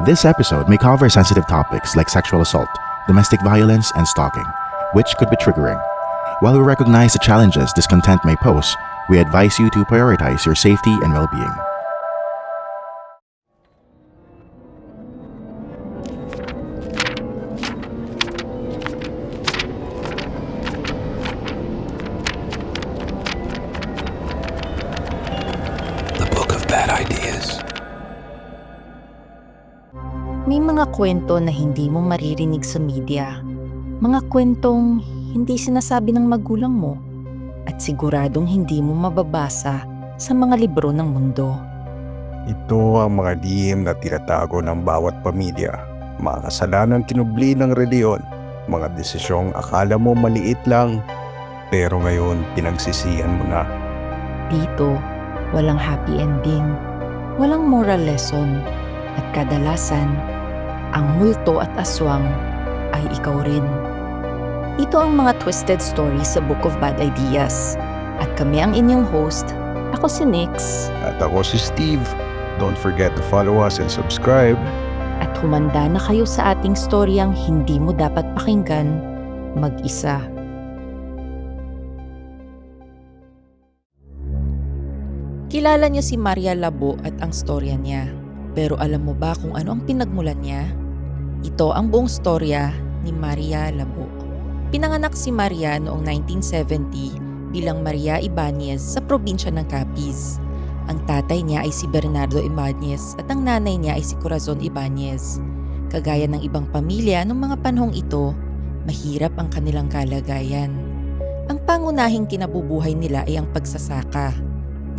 This episode may cover sensitive topics like sexual assault, domestic violence, and stalking, which could be triggering. While we recognize the challenges this content may pose, we advise you to prioritize your safety and well-being. The Book of Bad Ideas. May mga kwento na hindi mo maririnig sa media. Mga kwentong hindi sinasabi ng magulang mo at siguradong hindi mo mababasa sa mga libro ng mundo. Ito ang mga lihim na tinatago ng bawat pamilya, mga kasalanang kinubli ng reliyon, mga desisyong akala mo maliit lang, pero ngayon pinagsisihan mo na. Dito, walang happy ending, walang moral lesson, at kadalasan, ang multo at aswang ay ikaw rin. Ito ang mga twisted stories sa Book of Bad Ideas. At kami ang inyong host. Ako si Nix. At ako si Steve. Don't forget to follow us and subscribe. At humanda na kayo sa ating storyang hindi mo dapat pakinggan mag-isa. Kilala niyo si Maria Labo at ang storya niya. Pero alam mo ba kung ano ang pinagmulan niya? Ito ang buong storya ni Maria Labo. Pinanganak si Maria noong 1970 bilang Maria Ibanez sa probinsya ng Capiz. Ang tatay niya ay si Bernardo Ibanez at ang nanay niya ay si Corazon Ibanez. Kagaya ng ibang pamilya noong mga panahong ito, mahirap ang kanilang kalagayan. Ang pangunahing kinabubuhay nila ay ang pagsasaka.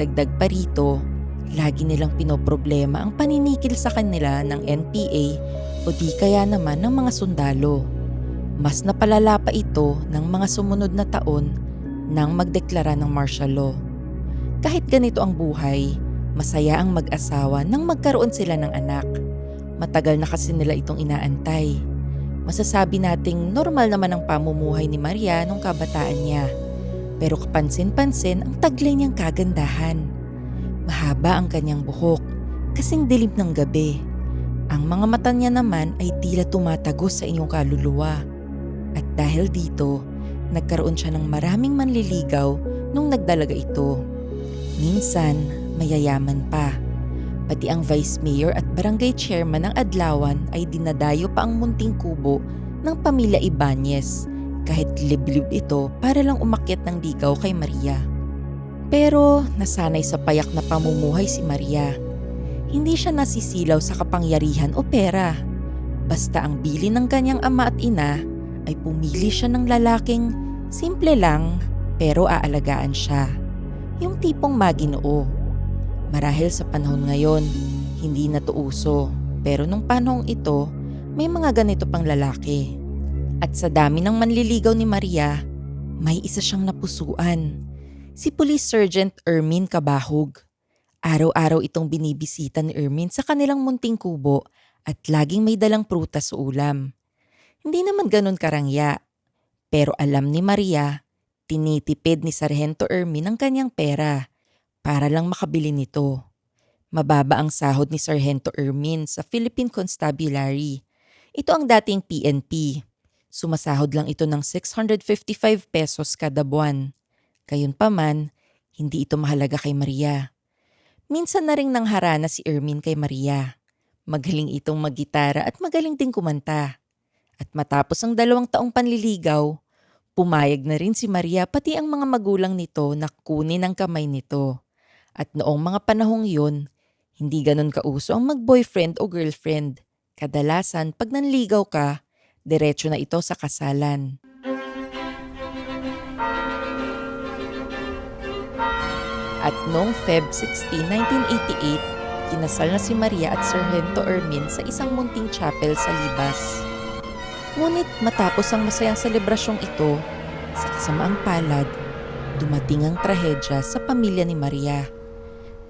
Dagdag pa rito, lagi nilang pinoproblema ang paninikil sa kanila ng NPA o di kaya naman ng mga sundalo. Mas napalala pa ito ng mga sumunod na taon nang magdeklara ng martial law. Kahit ganito ang buhay, masaya ang mag-asawa nang magkaroon sila ng anak. Matagal na kasi nila itong inaantay. Masasabi nating normal naman ang pamumuhay ni Maria nung kabataan niya. Pero kapansin-pansin ang taglay niyang kagandahan. Mahaba ang kanyang buhok, kasing dilim ng gabi. Ang mga mata niya naman ay tila tumatagos sa inyong kaluluwa. At dahil dito, nagkaroon siya ng maraming manliligaw nung nagdalaga ito. Minsan, mayayaman pa. Pati ang vice mayor at barangay chairman ng Adlawan ay dinadayo pa ang munting kubo ng pamilya Ibanez kahit liblib ito para lang umakyat ng ligaw kay Maria. Pero nasanay sa payak na pamumuhay si Maria. Hindi siya nasisilaw sa kapangyarihan o pera. Basta ang bili ng kanyang ama at ina ay pumili siya ng lalaking simple lang pero aalagaan siya. Yung tipong maginoo. Marahil sa panahon ngayon, hindi na to uso. Pero nung panahong ito, may mga ganito pang lalaki. At sa dami ng manliligaw ni Maria, may isa siyang napusuan. Si Police Sergeant Ermin Cabahug. Araw-araw itong binibisita ni Ermin sa kanilang munting kubo at laging may dalang prutas sa ulam. Hindi naman ganun karangya. Pero alam ni Maria, tinitipid ni Sargento Ermin ang kanyang pera para lang makabili nito. Mababa ang sahod ni Sargento Ermin sa Philippine Constabulary. Ito ang dating PNP. Sumasahod lang ito ng 655 pesos kada buwan. Gayunpaman, hindi ito mahalaga kay Maria. Minsan na ring nangharana si Ermin kay Maria. Magaling itong maggitara at magaling ding kumanta. At matapos ang 2 taong panliligaw, pumayag na rin si Maria pati ang mga magulang nito na kunin ang kamay nito. At noong mga panahong yun, hindi ganun kauso ang mag-boyfriend o girlfriend. Kadalasan pag nanligaw ka, diretso na ito sa kasalan. At noong Feb 16, 1988, kinasal na si Maria at Sargento Ermin sa isang munting chapel sa Libas. Ngunit matapos ang masayang selebrasyong ito, sa kasamaang palad, dumating ang trahedya sa pamilya ni Maria.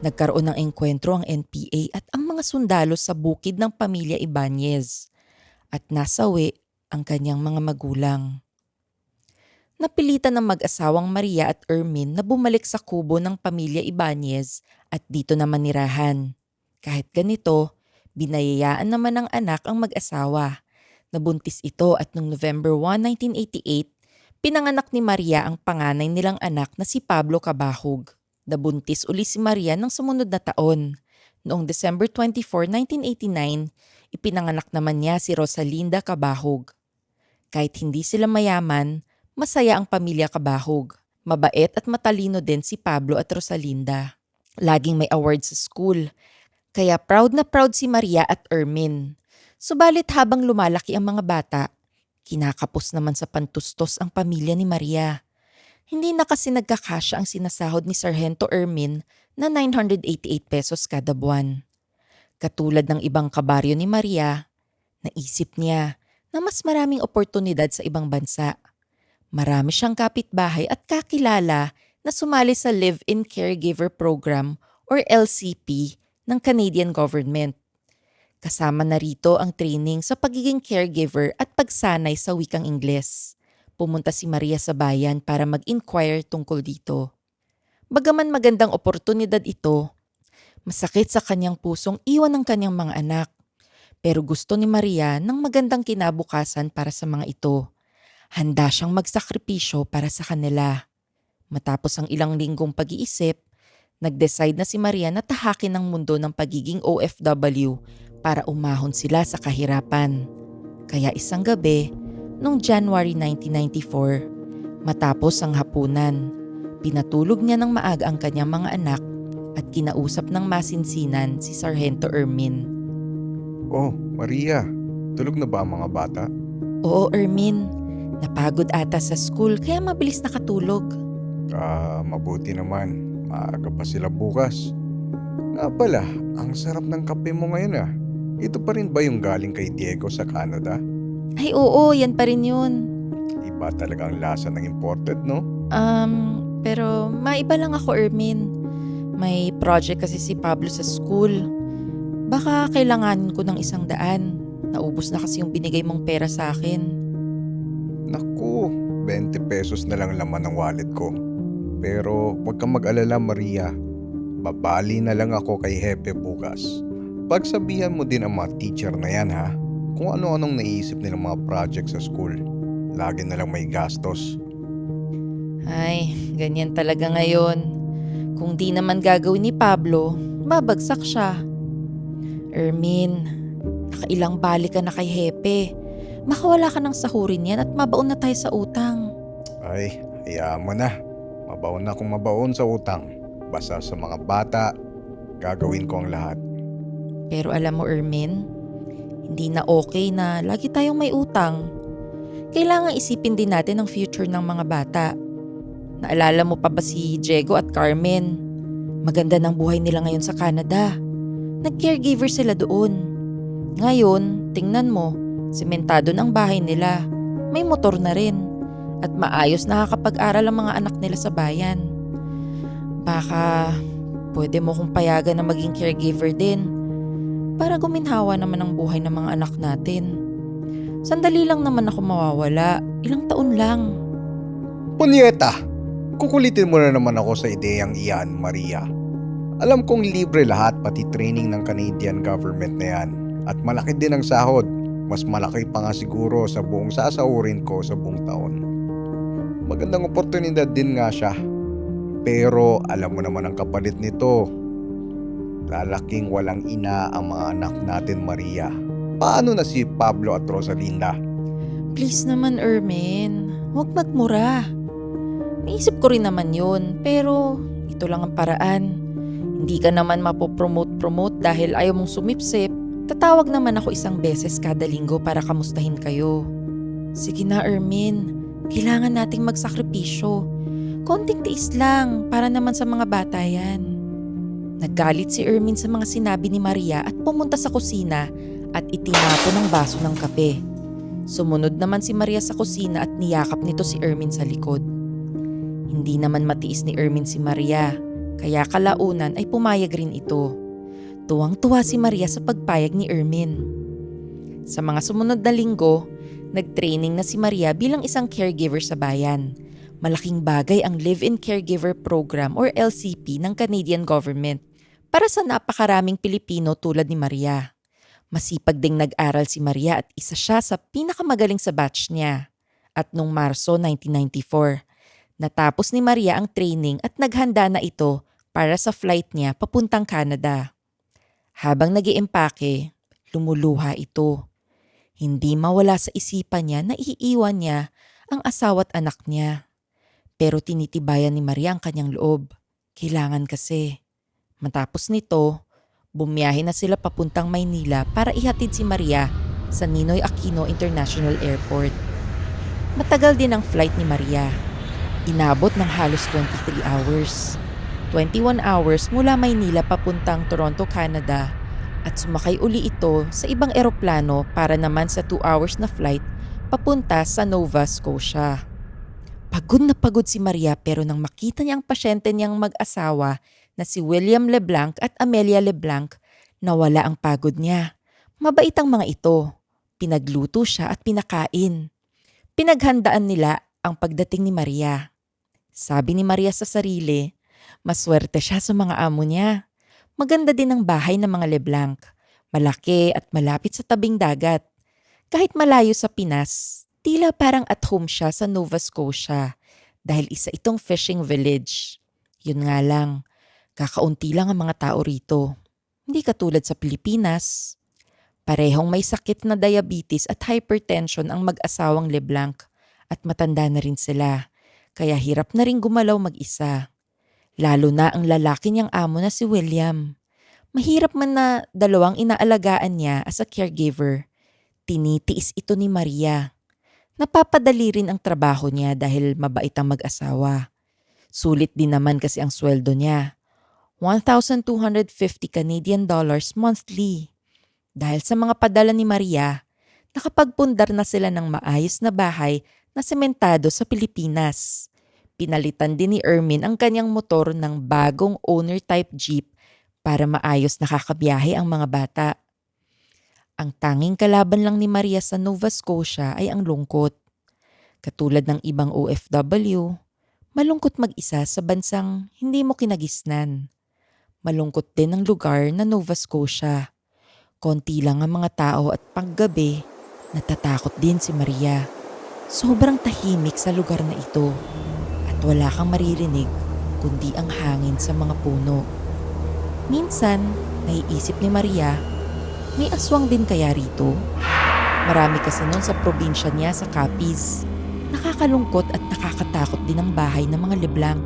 Nagkaroon ng engkwentro ang NPA at ang mga sundalo sa bukid ng pamilya Ibanez at nasawi ang kanyang mga magulang. Napilitan ng mag-asawang Maria at Ermin na bumalik sa kubo ng pamilya Ibanez at dito naman nirahan. Kahit ganito, Binayayaan naman ng anak ang mag-asawa. Nabuntis ito at noong November 1, 1988, pinanganak ni Maria ang panganay nilang anak na si Pablo Cabahug. Nabuntis uli si Maria ng sumunod na taon. Noong December 24, 1989, ipinanganak naman niya si Rosalinda Cabahug. Kahit hindi sila mayaman, masaya ang pamilya Cabahug. Mabait at matalino din si Pablo at Rosalinda. Laging may award sa school, kaya proud na proud si Maria at Ermin. Subalit habang lumalaki ang mga bata, kinakapos naman sa pantustos ang pamilya ni Maria. Hindi na kasi nagkakasya ang sinasahod ni Sargento Ermin na 988 pesos kada buwan. Katulad ng ibang kabaryo ni Maria, naisip niya na mas maraming oportunidad sa ibang bansa. Marami siyang kapitbahay at kakilala na sumali sa Live-in Caregiver Program or LCP ng Canadian government. Kasama na rito ang training sa pagiging caregiver at pagsanay sa wikang Ingles. Pumunta si Maria sa bayan para mag-inquire tungkol dito. Bagaman magandang oportunidad ito, masakit sa kanyang pusong iwan ng kanyang mga anak. Pero gusto ni Maria ng magandang kinabukasan para sa mga ito. Handa siyang magsakripisyo para sa kanila. Matapos ang ilang linggong pag-iisip, nag-decide na si Maria na tahakin ang mundo ng pagiging OFW para umahon sila sa kahirapan. Kaya isang gabi, noong January 1994, matapos ang hapunan, pinatulog niya ng maaga ang kanyang mga anak at kinausap ng masinsinan si Sargento Ermin. Oh, Maria, tulog na ba ang mga bata? Oo, Ermin. Napagod ata sa school kaya mabilis nakatulog. Mabuti naman. Maaga pa sila bukas. Nga pala, ang sarap ng kape mo ngayon ah. Ito pa rin ba yung galing kay Diego sa Canada? Ay oo, yan pa rin yun. Iba talaga ang lasa ng imported, no? Pero maiba lang ako, Ermin. May project kasi si Pablo sa school. Baka kailanganin ko ng 100. Naubos na kasi yung binigay mong pera sa akin. Naku, 20 pesos na lang laman ng wallet ko. Pero huwag kang mag-alala, Maria. Babali na lang ako kay Hepe bukas. Pagsabihan mo din ang mga teacher na yan ha. Kung ano-anong naisip nilang mga project sa school. Lagi na lang may gastos. Ay, ganyan talaga ngayon. Kung di naman gagawin ni Pablo, mabagsak siya. Ermin, nakailang balik ka na kay Hepe. Makawala ka ng sahurin yan at mabaon na tayo sa utang. Ay, hayaan mo na. Mabaon na kung mabaon sa utang. Basta sa mga bata, gagawin ko ang lahat. Pero alam mo, Ermin, hindi na okay na lagi tayong may utang. Kailangan isipin din natin ang future ng mga bata. Naalala mo pa ba si Diego at Carmen? Maganda ng buhay nila ngayon sa Canada. Nag-caregiver sila doon. Ngayon, tingnan mo, sementado ng bahay nila. May motor na rin. At maayos nakakapag-aral ang mga anak nila sa bayan. Baka pwede mo kong payagan na maging caregiver din. Para guminhawa naman ang buhay ng mga anak natin. Sandali lang naman ako mawawala. Ilang taon lang. Punyeta! Kukulitin mo na naman ako sa ideyang iyan, Maria. Alam kong libre lahat pati training ng Canadian government na yan. At malaki din ang sahod. Mas malaki pa nga siguro sa buong sasahurin ko sa buong taon. Magandang oportunidad din nga siya. Pero alam mo naman ang kapalit nito. Lalaking walang ina ang mga anak natin, Maria. Paano na si Pablo at Rosalinda? Please naman, Ermin. Huwag magmura. Naisip ko rin naman yun, pero ito lang ang paraan. Hindi ka naman mapopromote dahil ayaw mong sumipsip. Tatawag naman ako 1 beses kada linggo para kamustahin kayo. Sige na, Ermin. Kailangan nating magsakripisyo. Konting tiis lang para naman sa mga bata yan. Naggalit si Ermin sa mga sinabi ni Maria at pumunta sa kusina at itinapon ang baso ng kape. Sumunod naman si Maria sa kusina at niyakap nito si Ermin sa likod. Hindi naman matiis ni Ermin si Maria, kaya kalaunan ay pumayag rin ito. Tuwang-tuwa si Maria sa pagpayag ni Ermin. Sa mga sumunod na linggo, nag-training na si Maria bilang isang caregiver sa bayan. Malaking bagay ang Live-in Caregiver Program or LCP ng Canadian government para sa napakaraming Pilipino tulad ni Maria. Masipag ding nag-aral si Maria at isa siya sa pinakamagaling sa batch niya. At noong Marso 1994, natapos ni Maria ang training at naghanda na ito para sa flight niya papuntang Canada. Habang nag-iimpake, lumuluha ito. Hindi mawala sa isipan niya na iiwan niya ang asawa at anak niya. Pero tinitibayan ni Maria ang kanyang loob. Kailangan kasi. Matapos nito, bumiyahe na sila papuntang Maynila para ihatid si Maria sa Ninoy Aquino International Airport. Matagal din ang flight ni Maria. Inabot ng halos 23 hours. 21 hours mula Maynila papuntang Toronto, Canada at sumakay uli ito sa ibang eroplano para naman sa 2 hours na flight papunta sa Nova Scotia. Pagod na pagod si Maria pero nang makita niya ang pasyente niyang mag-asawa na si William LeBlanc at Amelia LeBlanc, nawala ang pagod niya. Mabait ang mga ito. Pinagluto siya at pinakain. Pinaghandaan nila ang pagdating ni Maria. Sabi ni Maria sa sarili, maswerte siya sa mga amo niya. Maganda din ang bahay ng mga LeBlanc. Malaki at malapit sa tabing dagat. Kahit malayo sa Pinas, tila parang at home siya sa Nova Scotia dahil isa itong fishing village. Yun nga lang, kakaunti lang ang mga tao rito. Hindi katulad sa Pilipinas. Parehong may sakit na diabetes at hypertension ang mag-asawang LeBlanc at matanda na rin sila. Kaya hirap na rin gumalaw mag-isa. Lalo na ang lalaki niyang amo na si William. Mahirap man na dalawang inaalagaan niya as a caregiver. Tinitiis ito ni Maria. Napapadali rin ang trabaho niya dahil mabait ang mag-asawa. Sulit din naman kasi ang sweldo niya. 1,250 Canadian dollars monthly. Dahil sa mga padala ni Maria, nakapagpundar na sila ng maayos na bahay na sementado sa Pilipinas. Pinalitan din ni Ermin ang kanyang motor ng bagong owner-type jeep para maayos nakakabiyahe ang mga bata. Ang tanging kalaban lang ni Maria sa Nova Scotia ay ang lungkot. Katulad ng ibang OFW, malungkot mag-isa sa bansang hindi mo kinagisnan. Malungkot din ang lugar na Nova Scotia. Konti lang ang mga tao at paggabi, natatakot din si Maria. Sobrang tahimik sa lugar na ito at wala kang maririnig kundi ang hangin sa mga puno. Minsan, naiisip ni Maria, may aswang din kaya rito? Marami kasi noon sa probinsya niya sa Capiz. Nakakalungkot at nakakatakot din ang bahay ng mga LeBlanc.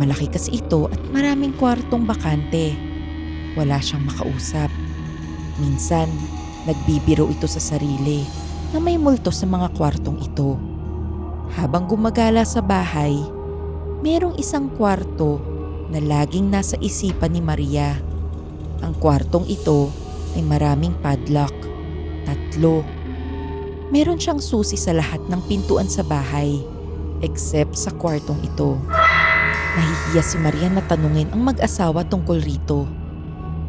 Malaki kasi ito at maraming kwartong bakante. Wala siyang makausap. Minsan, nagbibiro ito sa sarili na may multo sa mga kwartong ito. Habang gumagala sa bahay, merong isang kwarto na laging nasa isipan ni Maria. Ang kwartong ito ay maraming padlock, 3. Meron siyang susi sa lahat ng pintuan sa bahay, except sa kwartong ito. Nahihiya si Maria na tanungin ang mag-asawa tungkol rito.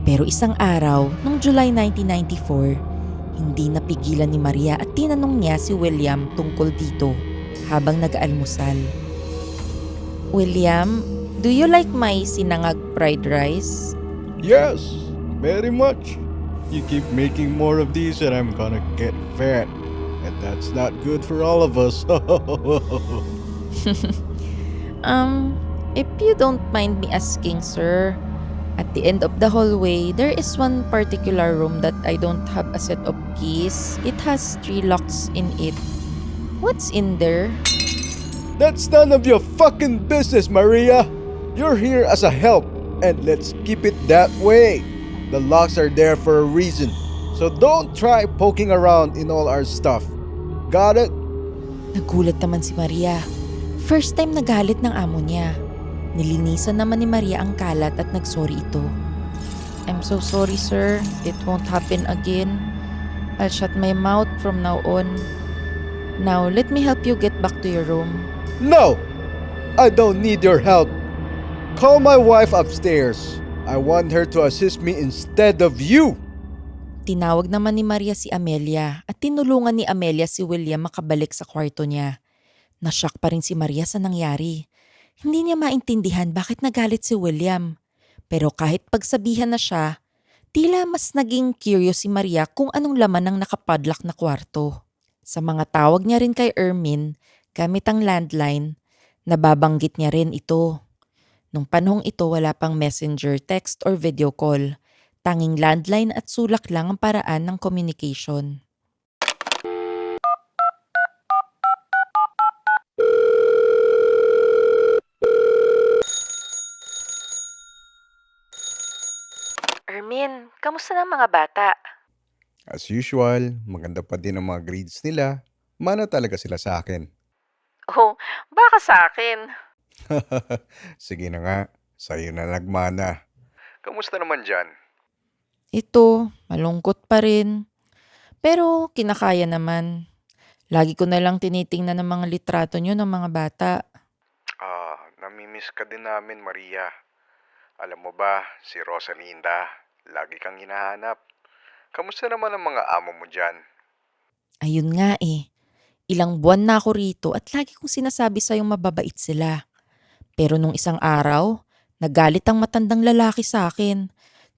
Pero isang araw, noong July 1994, hindi napigilan ni Maria at tinanong niya si William tungkol dito habang nag-aalmusal. William, do you like my sinangag fried rice? Yes, very much. You keep making more of these and I'm gonna get fat. And that's not good for all of us. If you don't mind me asking, sir, at the end of the hallway, there is one particular room that I don't have a set of keys. It has 3 locks in it. What's in there? That's none of your fucking business, Maria. You're here as a help, and let's keep it that way. The locks are there for a reason, so don't try poking around in all our stuff. Got it? Nagulat naman si Maria. First time nagalit ng amo niya. Nilinisan naman ni Maria ang kalat at nagsorry ito. I'm so sorry, sir. It won't happen again. I'll shut my mouth from now on. Now, let me help you get back to your room. No! I don't need your help. Call my wife upstairs. I want her to assist me instead of you. Tinawag naman ni Maria si Amelia at tinulungan ni Amelia si William makabalik sa kwarto niya. Nashock pa rin si Maria sa nangyari. Hindi niya maintindihan bakit nagalit si William. Pero kahit pagsabihan na siya, Tila mas naging curious si Maria kung anong laman ng nakapadlock na kwarto. Sa mga tawag niya rin kay Ermin, gamit ang landline, nababanggit niya rin ito. Nung panahong ito wala pang messenger, text or video call. Tanging landline at sulak lang ang paraan ng communication. Ermin, kamusta na mga bata? As usual, maganda pa din ang mga grades nila. Mana talaga sila sa akin. Oh, baka sa akin. Sige na nga, sa'yo na nagmana. Kamusta naman dyan? Ito, malungkot pa rin. Pero kinakaya naman. Lagi ko na lang tinitingnan ng mga litrato nyo ng mga bata. Namimiss ka din namin, Maria. Alam mo ba, si Rosalinda, lagi kang hinahanap. Kamusta naman ang mga amo mo dyan? Ayun nga eh. Ilang buwan na ako rito at lagi kong sinasabi sa'yong mababait sila. Pero nung isang araw, nagalit ang matandang lalaki sa akin.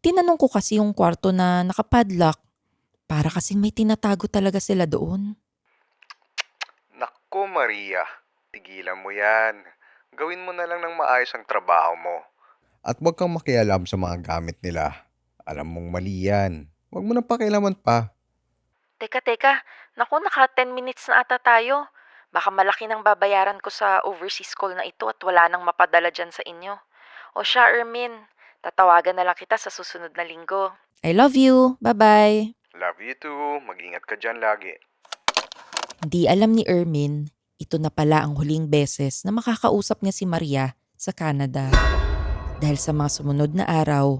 Tinanong ko kasi yung kwarto na nakapadlock. Para kasing may tinatago talaga sila doon. Naku, Maria, tigilan mo yan. Gawin mo na lang ng maayos ang trabaho mo. At huwag kang makialam sa mga gamit nila. Alam mong mali yan. Huwag mo na pakialaman pa. Teka. Naku, naka 10 minutes na ata tayo. Baka malaki nang babayaran ko sa overseas call na ito at wala nang mapadala dyan sa inyo. O siya, Ermin. Tatawagan na lang kita sa susunod na linggo. I love you. Bye-bye. Love you too. Mag-ingat ka dyan lagi. Hindi alam ni Ermin, ito na pala ang huling beses na makakausap niya si Maria sa Canada. Dahil sa mga sumunod na araw,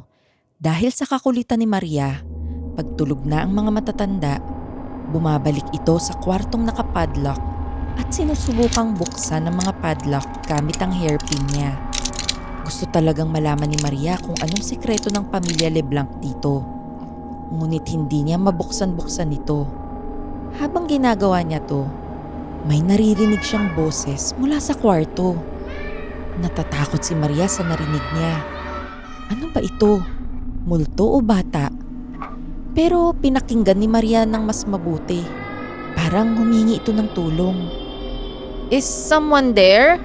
dahil sa kakulitan ni Maria, pagtulog na ang mga matatanda, bumabalik ito sa kwartong nakapadlock at sinusubukang buksan ng mga padlock gamit ang hairpin niya. Gusto talagang malaman ni Maria kung anong sikreto ng pamilya Leblanc dito. Ngunit hindi niya mabuksan-buksan ito. Habang ginagawa niya to, may naririnig siyang boses mula sa kwarto. Natatakot si Maria sa narinig niya. Ano ba ito? Multo o bata? Pero pinakinggan ni Maria ng mas mabuti. Parang humingi ito ng tulong. Is someone there?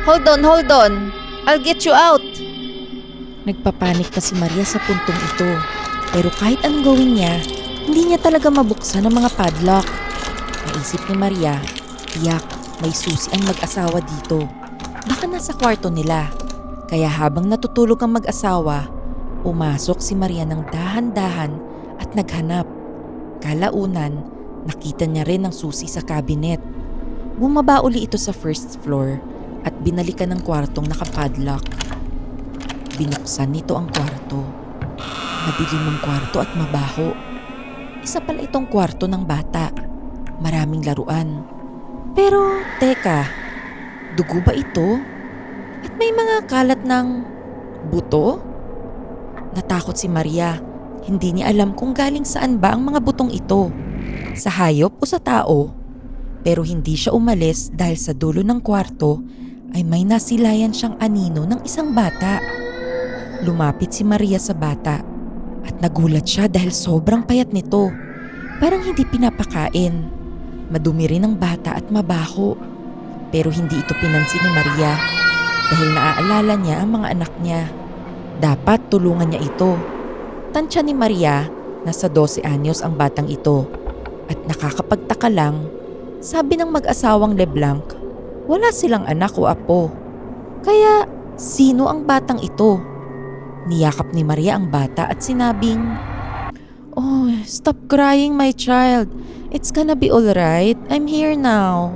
Hold on. I'll get you out. Nagpapanik na si Maria sa puntong ito. Pero kahit anong gawin niya, hindi niya talaga mabuksan ang mga padlock. Naisip ni Maria, tiyak may susi ang mag-asawa dito. Baka nasa kwarto nila. Kaya habang natutulog ang mag-asawa, pumasok si Maria ng dahan-dahan at naghanap. Kalaunan, nakita niya rin ang susi sa cabinet. Bumaba uli ito sa first floor at binalikan ng kwartong nakapadlock. Binuksan nito ang kwarto. Madilim ang kwarto at mabaho. Isa pala itong kwarto ng bata. Maraming laruan. Pero teka, dugo ba ito? At may mga kalat ng buto? Natakot si Maria. Hindi niya alam kung galing saan ba ang mga butong ito. Sa hayop o sa tao? Pero hindi siya umalis dahil sa dulo ng kwarto ay may nasilayan siyang anino ng isang bata. Lumapit si Maria sa bata at nagulat siya dahil sobrang payat nito. Parang hindi pinapakain. Madumi rin ang bata at mabaho. Pero hindi ito pinansin ni Maria dahil naaalala niya ang mga anak niya. Dapat tulungan niya ito. Tansya ni Maria na sa 12 anyos ang batang ito. At nakakapagtaka lang, sabi ng mag-asawang Leblanc, wala silang anak o apo. Kaya sino ang batang ito? Niyakap ni Maria ang bata at sinabing, "Oh, stop crying my child. It's gonna be alright. I'm here now."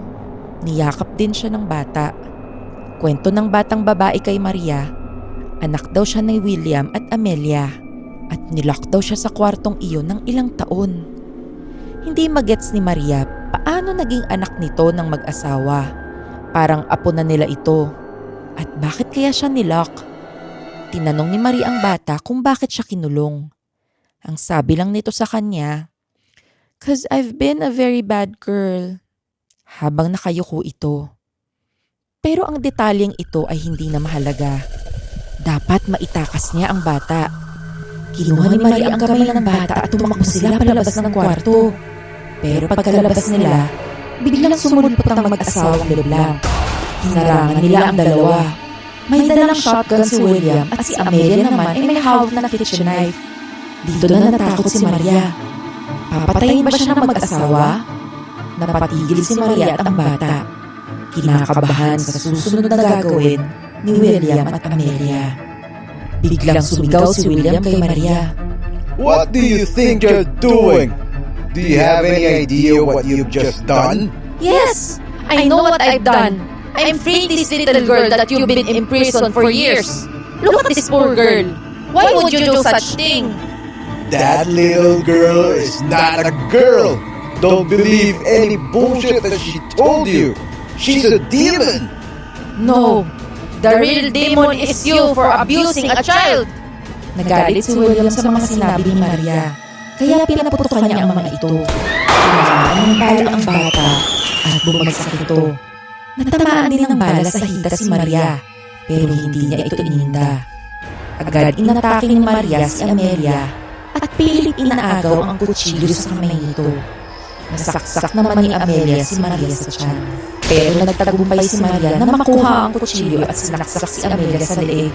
Niyakap din siya ng bata. Kwento ng batang babae kay Maria, anak daw siya ni William at Amelia at nilock daw siya sa kwartong iyon ng ilang taon. Hindi magets ni Maria paano naging anak nito ng mag-asawa. Parang apo na nila ito. At bakit kaya siya nilock? Tinanong ni Maria ang bata kung bakit siya kinulong. Ang sabi lang nito sa kanya, "'Cause I've been a very bad girl." Habang nakayuko ito. Pero ang detalyeng ito ay hindi na mahalaga. Dapat maitakas niya ang bata. Kinuha ni Maria ang kamay ng bata at tumakbo sila palabas ng kwarto. Pero pagkalabas nila, biglang sumulpot ang mag-asawang biglang. Hinarangan nila ang dalawa. May dalang shotgun si William at si Amelia naman ay may hawak na kitchen knife. Dito na natakot si Maria. Papatayin ba siya ng mag-asawa? Napatigil si Maria at ang bata. Kinakabahan sa susunod na gagawin ni William at Amelia. Biglang sumigaw si William kay Maria. What do you think you're doing? Do you have any idea what you've just done? Yes, I know what I've done. I'm freeing this little girl that you've been in prison for years. Look at this poor girl. Why would you do such thing? That little girl is not a girl. Don't believe any bullshit that she told you. She's a demon. No, the real demon is you for abusing a child. Nagalit si William sa mga sinabi ni Maria, kaya pinaputukan niya ang mga ito. Tinamaan ng bala ang bata at bumagsak ito. Natamaan din ng bala sa hita si Maria, pero hindi niya ito ininda. Agad inatake ni Maria si Amelia at pilit inaagaw ang kutsilyo sa kamay nito. Nasaksak naman ni Amelia si Maria sa tiyan. Pero nagtagumpay si Maria na makuha ang kutsilyo at sinaksak si Amelia sa leeg.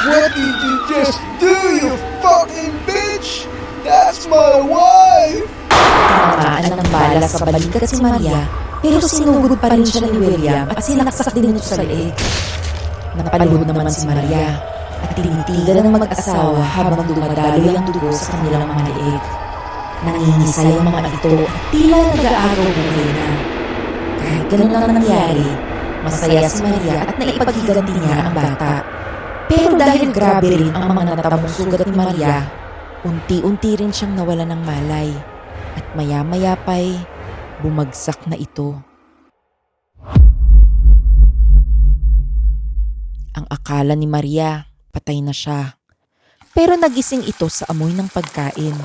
What did you just do, you fucking bitch? That's my wife! Tinamaan ng bala sa balikat si Maria, pero sinugod pa rin siya ni William at sinaksak din ito sa leeg. Napalud naman si Maria at tinitigan ng mag-asawa habang dumadaloy ang dugo sa kanilang mga leeg. Nangingisay ang mga ito at tila nag-aagaw buhay na. Kahit ganun lang nangyari, masaya si Maria at naipaghiganti niya ang bata. Pero dahil grabe rin ang mga natamong sugat ni Maria, unti-unti rin siyang nawala ng malay at maya-maya pa'y bumagsak na ito. Ang akala ni Maria, patay na siya. Pero nagising ito sa amoy ng pagkain.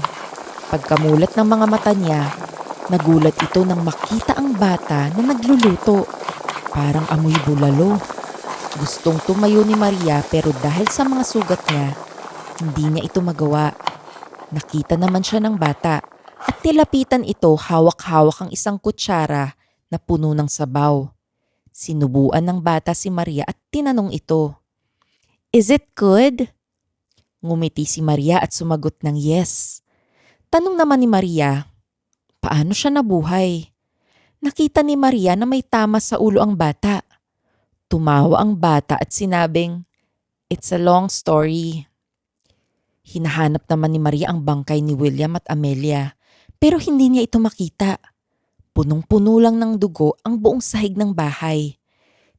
Pagkamulat ng mga mata niya, nagulat ito nang makita ang bata na nagluluto. Parang amoy bulalo. Gustong tumayo ni Maria pero dahil sa mga sugat niya, hindi niya ito magawa. Nakita naman siya ng bata at nilapitan ito hawak-hawak ang isang kutsara na puno ng sabaw. Sinubuan ng bata si Maria at tinanong ito, "Is it good?" Ngumiti si Maria at sumagot ng yes. Tanong naman ni Maria, paano siya nabuhay? Nakita ni Maria na may tama sa ulo ang bata. Tumawa ang bata at sinabing, "It's a long story." Hinahanap naman ni Maria ang bangkay ni William at Amelia, pero hindi niya ito makita. Punong-puno lang ng dugo ang buong sahig ng bahay.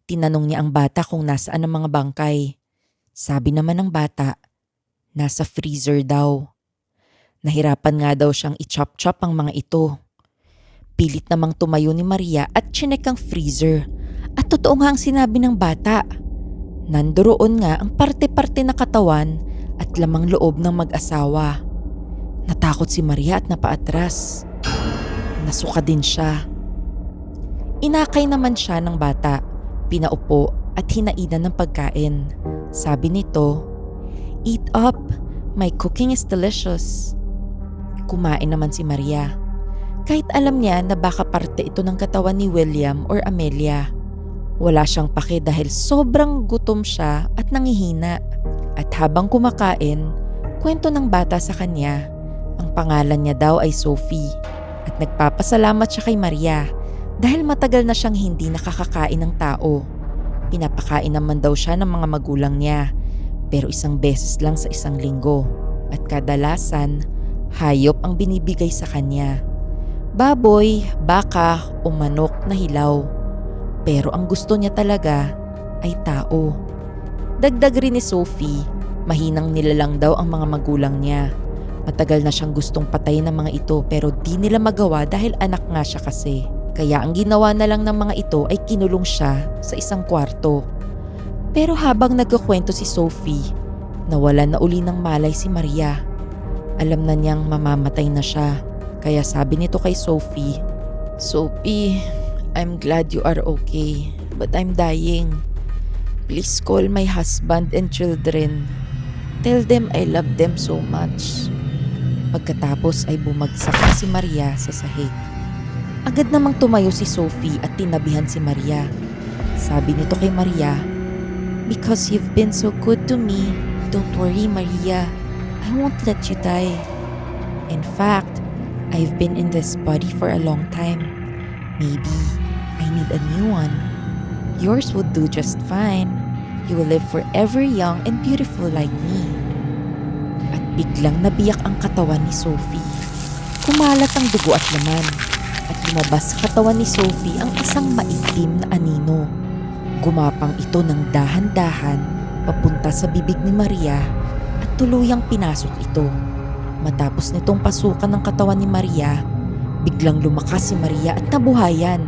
Tinanong niya ang bata kung nasaan ang mga bangkay. Sabi naman ng bata, nasa freezer daw. Nahirapan nga daw siyang i-chop-chop ang mga ito. Pilit namang tumayo ni Maria at chinek ang freezer. At totoo nga ang sinabi ng bata. Nandoon nga ang parte-parte na katawan at lamang loob ng mag-asawa. Natakot si Maria at napaatras. Nasuka din siya. Inakay naman siya ng bata, pinaupo at hinainan ng pagkain. Sabi nito, "Eat up, my cooking is delicious." Kumain naman si Maria. Kahit alam niya na baka parte ito ng katawan ni William or Amelia. Wala siyang pake dahil sobrang gutom siya at nangihina. At habang kumakain, kwento ng bata sa kanya, ang pangalan niya daw ay Sophie. At nagpapasalamat siya kay Maria dahil matagal na siyang hindi nakakakain ng tao. Pinapakain naman daw siya ng mga magulang niya, pero isang beses lang sa isang linggo. At kadalasan, hayop ang binibigay sa kanya. Baboy, baka o manok na hilaw. Pero ang gusto niya talaga ay tao. Dagdag rin ni Sophie, mahinang nilalang daw ang mga magulang niya. Matagal na siyang gustong patayin ng mga ito pero di nila magawa dahil anak nga siya kasi. Kaya ang ginawa na lang ng mga ito ay kinulong siya sa isang kwarto. Pero habang nagkukwento si Sophie, nawalan na uli ng malay si Maria. Alam na niyang mamamatay na siya. Kaya sabi nito kay Sophie, "Sophie, I'm glad you are okay, but I'm dying. Please call my husband and children." Tell them I love them so much. Pagkatapos ay bumagsak na si Maria sa sahig. Agad namang tumayo si Sophie at tinabihan si Maria. Sabi nito kay Maria, "Because you've been so good to me, don't worry Maria. I won't let you die. In fact, I've been in this body for a long time. Maybe I need a new one. Yours would do just fine. You will live forever young and beautiful like me." At biglang nabiyak ang katawan ni Sophie. Kumalat ang dugo at laman. At lumabas sa katawan ni Sophie ang isang maitim na anino. Gumapang ito ng dahan-dahan papunta sa bibig ni Maria at tuluyang pinasok ito. Matapos nitong pasukan ng katawan ni Maria, biglang lumakas si Maria at nabuhayan.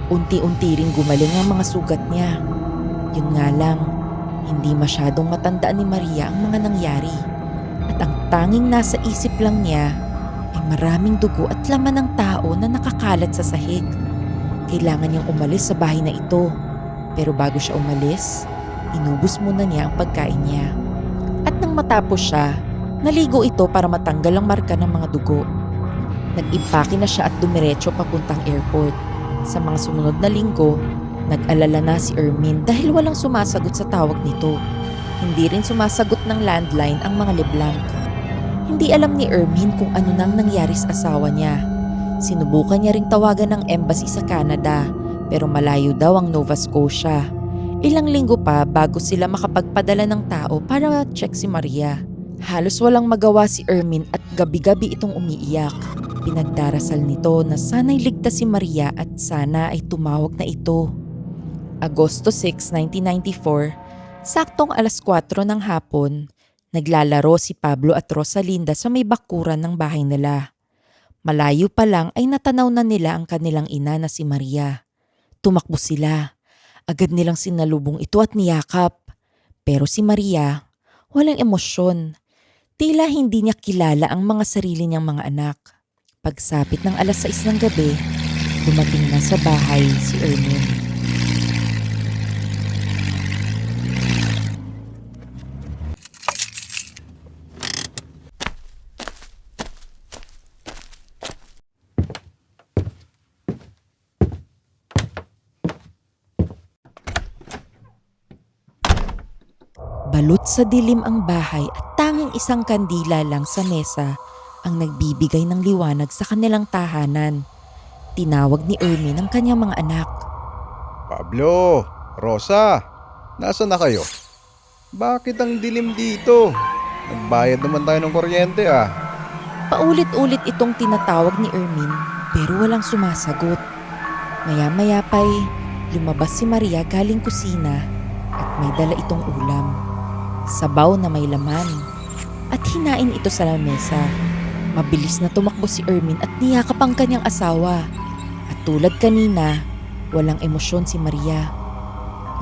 Unti-unti ring gumaling ang mga sugat niya. Yun nga lang, hindi masyadong matandaan ni Maria ang mga nangyari. At ang tanging nasa isip lang niya ay maraming dugo at laman ng tao na nakakalat sa sahig. Kailangan niyang umalis sa bahay na ito. Pero bago siya umalis, inubos muna niya ang pagkain niya. At nang matapos siya, naligo ito para matanggal ang marka ng mga dugo. Nag-impake na siya at dumiretso papuntang airport. Sa mga sumunod na linggo, nag-alala na si Ermin dahil walang sumasagot sa tawag nito. Hindi rin sumasagot ng landline ang mga LeBlanc. Hindi alam ni Ermin kung ano nang nangyari sa asawa niya. Sinubukan niya ring tawagan ng embassy sa Canada pero malayo daw ang Nova Scotia. Ilang linggo pa bago sila makapagpadala ng tao para check si Maria. Halos walang magawa si Ermin at gabi-gabi itong umiiyak. Pinagdarasal nito na sana'y ligtas si Maria at sana ay tumawag na ito. Agosto 6, 1994, saktong alas 4 ng hapon, naglalaro si Pablo at Rosalinda sa may bakuran ng bahay nila. Malayo pa lang ay natanaw na nila ang kanilang ina na si Maria. Tumakbo sila. Agad nilang sinalubong ito at niyakap. Pero si Maria, walang emosyon. Tila hindi niya kilala ang mga sarili niyang mga anak. Pagsapit ng alas 6 ng gabi, dumating na sa bahay si Ermin. Balot sa dilim ang bahay at tanging isang kandila lang sa mesa ang nagbibigay ng liwanag sa kanilang tahanan. Tinawag ni Ermin ang kanyang mga anak. Pablo, Rosa, nasa na kayo? Bakit ang dilim dito? Nagbayad naman tayo ng kuryente ah. Paulit-ulit itong tinatawag ni Ermin pero walang sumasagot. Maya-maya pa'y lumabas si Maria galing kusina at may dala itong ulam. Sabaw na may laman at hinain ito sa lamesa. Mabilis na tumakbo si Ermin at niyakap ang kanyang asawa. At tulad kanina, walang emosyon si Maria.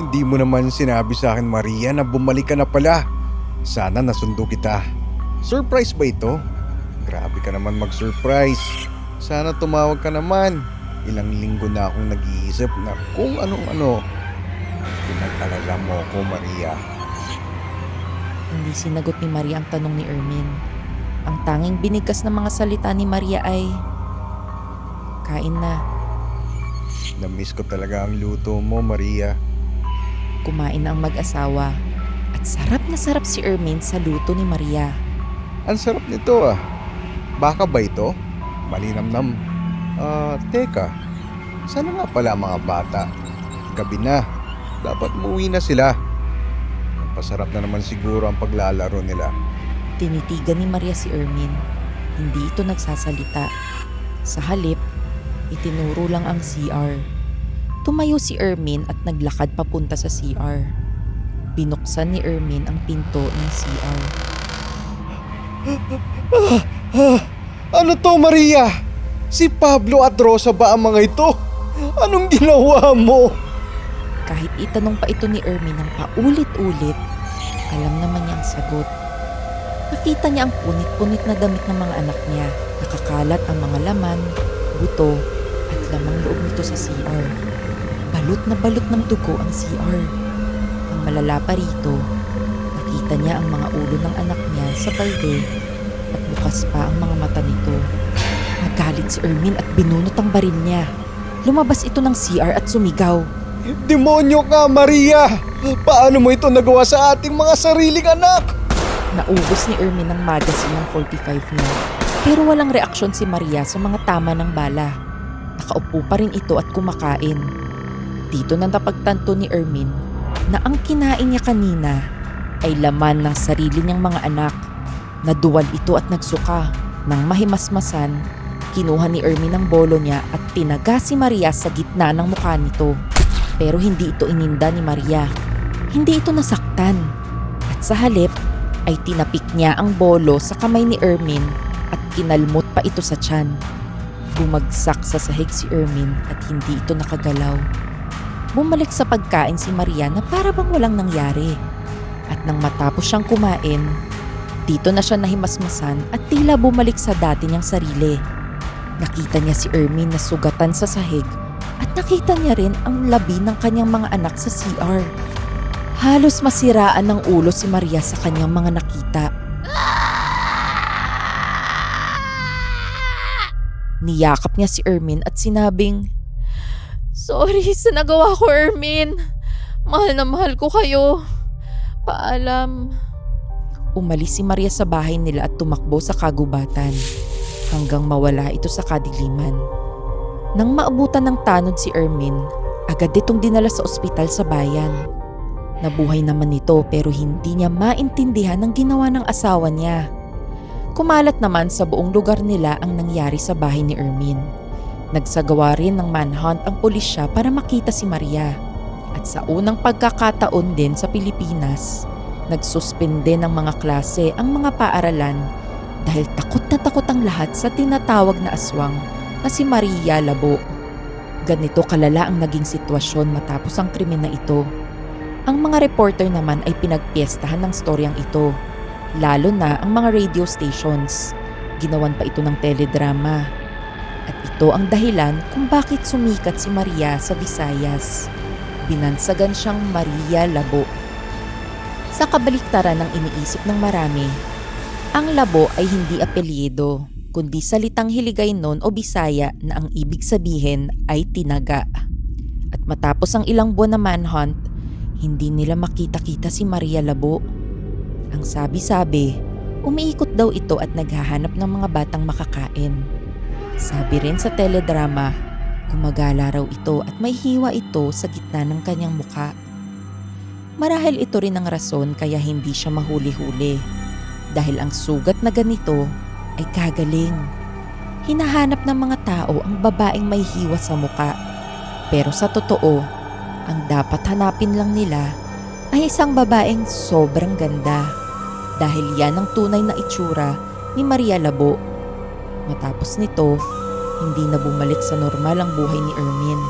Hindi mo naman sinabi sa akin, Maria, na bumalik ka na pala. Sana nasundo kita. Surprise ba ito? Grabe ka naman mag-surprise. Sana tumawag ka naman. Ilang linggo na akong nag-iisip na kung anong-ano. Pinag-alala mo ko, Maria. Hindi sinagot ni Maria ang tanong ni Ermin. Ang tanging binigkas na mga salita ni Maria ay, "Kain na." Namiss ko talaga ang luto mo, Maria. Kumain na ang mag-asawa at sarap na sarap si Ermin sa luto ni Maria. Ang sarap nito ah. Baka ba ito? Malinamnam. Teka. Sana nga pala mga bata. Gabi na. Dapat umuwi na sila. Pasarap na naman siguro ang paglalaro nila. Tinitigan ni Maria si Ermin. Hindi ito nagsasalita. Sa halip, itinuro lang ang CR. Tumayo si Ermin at naglakad papunta sa CR. Binuksan ni Ermin ang pinto ng CR. Ano to, Maria? Si Pablo at Rosa ba ang mga ito? Anong ginawa mo? Kahit itanong pa ito ni Ermin ng paulit-ulit, alam naman niya ang sagot. Nakita niya ang punit-punit na damit ng mga anak niya. Nakakalat ang mga laman, buto, at lamang loob nito sa CR. Balot na balot ng dugo ang CR. Ang malala pa rito, Nakita niya ang mga ulo ng anak niya sa balde at bukas pa ang mga mata nito. Nagalit si Ermin at binunot ang baril niya. Lumabas ito ng CR at sumigaw. Demonyo ka, Maria! Paano mo ito nagawa sa ating mga sariling anak? Naubos ni Ermin ang magazine ng 45 niya. Pero walang reaksyon si Maria sa mga tama ng bala. Nakaupo pa rin ito at kumakain. Dito na napagtanto ni Ermin na ang kinain niya kanina ay laman ng sarili niyang mga anak. Naduwal ito at nagsuka. Nang mahimasmasan, kinuha ni Ermin ang bolo niya at tinaga si Maria sa gitna ng mukha nito. Pero hindi ito ininda ni Maria. Hindi ito nasaktan. At sa halip ay tinapik niya ang bolo sa kamay ni Ermin at kinalmot pa ito sa tiyan. Bumagsak sa sahig si Ermin at hindi ito nakagalaw. Bumalik sa pagkain si Maria na para bang walang nangyari. At nang matapos siyang kumain, dito na siya nahimasmasan at tila bumalik sa dati niyang sarili. Nakita niya si Ermin na sugatan sa sahig at nakita niya rin ang labi ng kanyang mga anak sa CR. Halos masiraan ng ulo si Maria sa kanyang mga nakita. Niyakap niya si Ermin at sinabing, "Sorry sa nagawa ko, Ermin. Mahal na mahal ko kayo. Paalam." Umalis si Maria sa bahay nila at tumakbo sa kagubatan hanggang mawala ito sa kadiliman. Nang maabutan ng tanod si Ermin, agad itong dinala sa ospital sa bayan. Nabuhay naman ito pero hindi niya maintindihan ang ginawa ng asawa niya. Kumalat naman sa buong lugar nila ang nangyari sa bahay ni Ermin. Nagsagawa rin ng manhunt ang pulisya para makita si Maria. At sa unang pagkakataon din sa Pilipinas, nagsuspende ng mga klase ang mga paaralan dahil takot ang lahat sa tinatawag na aswang na si Maria Labo. Ganito kalala ang naging sitwasyon matapos ang krimen na ito. Ang mga reporter naman ay pinagpiestahan ng storyang ito, lalo na ang mga radio stations. Ginawan pa ito ng teledrama. At ito ang dahilan kung bakit sumikat si Maria sa Visayas. Binansagan siyang Maria Labo. Sa kabaliktaran ng iniisip ng marami, ang Labo ay hindi apelyido, kundi salitang Hiligaynon o Bisaya na ang ibig sabihin ay tinaga. At matapos ang ilang buwan na manhunt, hindi nila makita-kita si Maria Labo. Ang sabi-sabi, umiikot daw ito at naghahanap ng mga batang makakain. Sabi rin sa teledrama, gumagala raw ito at may hiwa ito sa gitna ng kanyang muka. Marahil ito rin ang rason kaya hindi siya mahuli-huli. Dahil ang sugat na ganito ay kagaling. Hinahanap ng mga tao ang babaeng may hiwa sa muka. Pero sa totoo, ang dapat hanapin lang nila ay isang babaeng sobrang ganda. Dahil yan ang tunay na itsura ni Maria Labo. Matapos nito, hindi na bumalik sa normal ang buhay ni Ermin.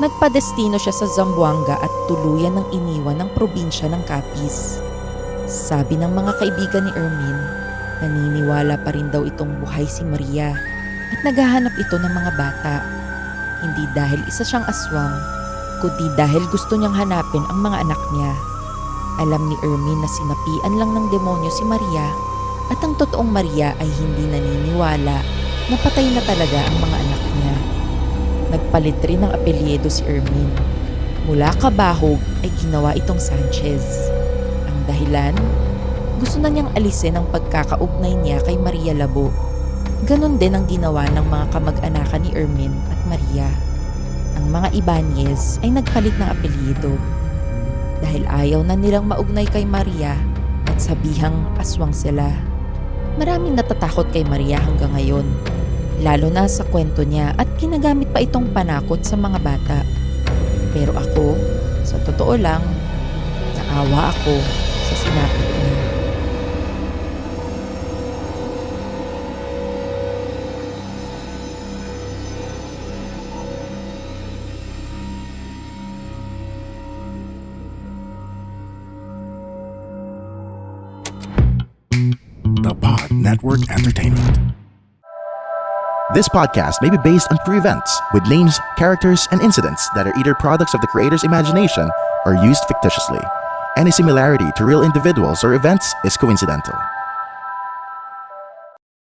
Nagpadestino siya sa Zamboanga at tuluyan ng iniwan ng probinsya ng Capiz. Sabi ng mga kaibigan ni Ermin, naniniwala pa rin daw itong buhay si Maria at naghahanap ito ng mga bata. Hindi dahil isa siyang aswang, kundi dahil gusto niyang hanapin ang mga anak niya. Alam ni Ermin na sinapian lang ng demonyo si Maria at ang totoong Maria ay hindi naniniwala na patay na talaga ang mga anak niya. Nagpalit rin ng apelyido si Ermin. Mula Kabahog ay ginawa itong Sanchez. Ang dahilan, gusto na niyang alisin ang pagkakaugnay niya kay Maria Labo. Ganon din ang ginawa ng mga kamag-anakan ni Ermin at Maria. Ang mga Ibanez ay nagpalit ng apelyido dahil ayaw na nilang maugnay kay Maria at sabihang aswang sila. Maraming natatakot kay Maria hanggang ngayon, lalo na sa kwento niya at ginagamit pa itong panakot sa mga bata. Pero ako, sa totoo lang, naawa ako sa sinapit niya. The Pod Network Entertainment. This podcast may be based on true events with names, characters, and incidents that are either products of the creator's imagination or used fictitiously. Any similarity to real individuals or events is coincidental.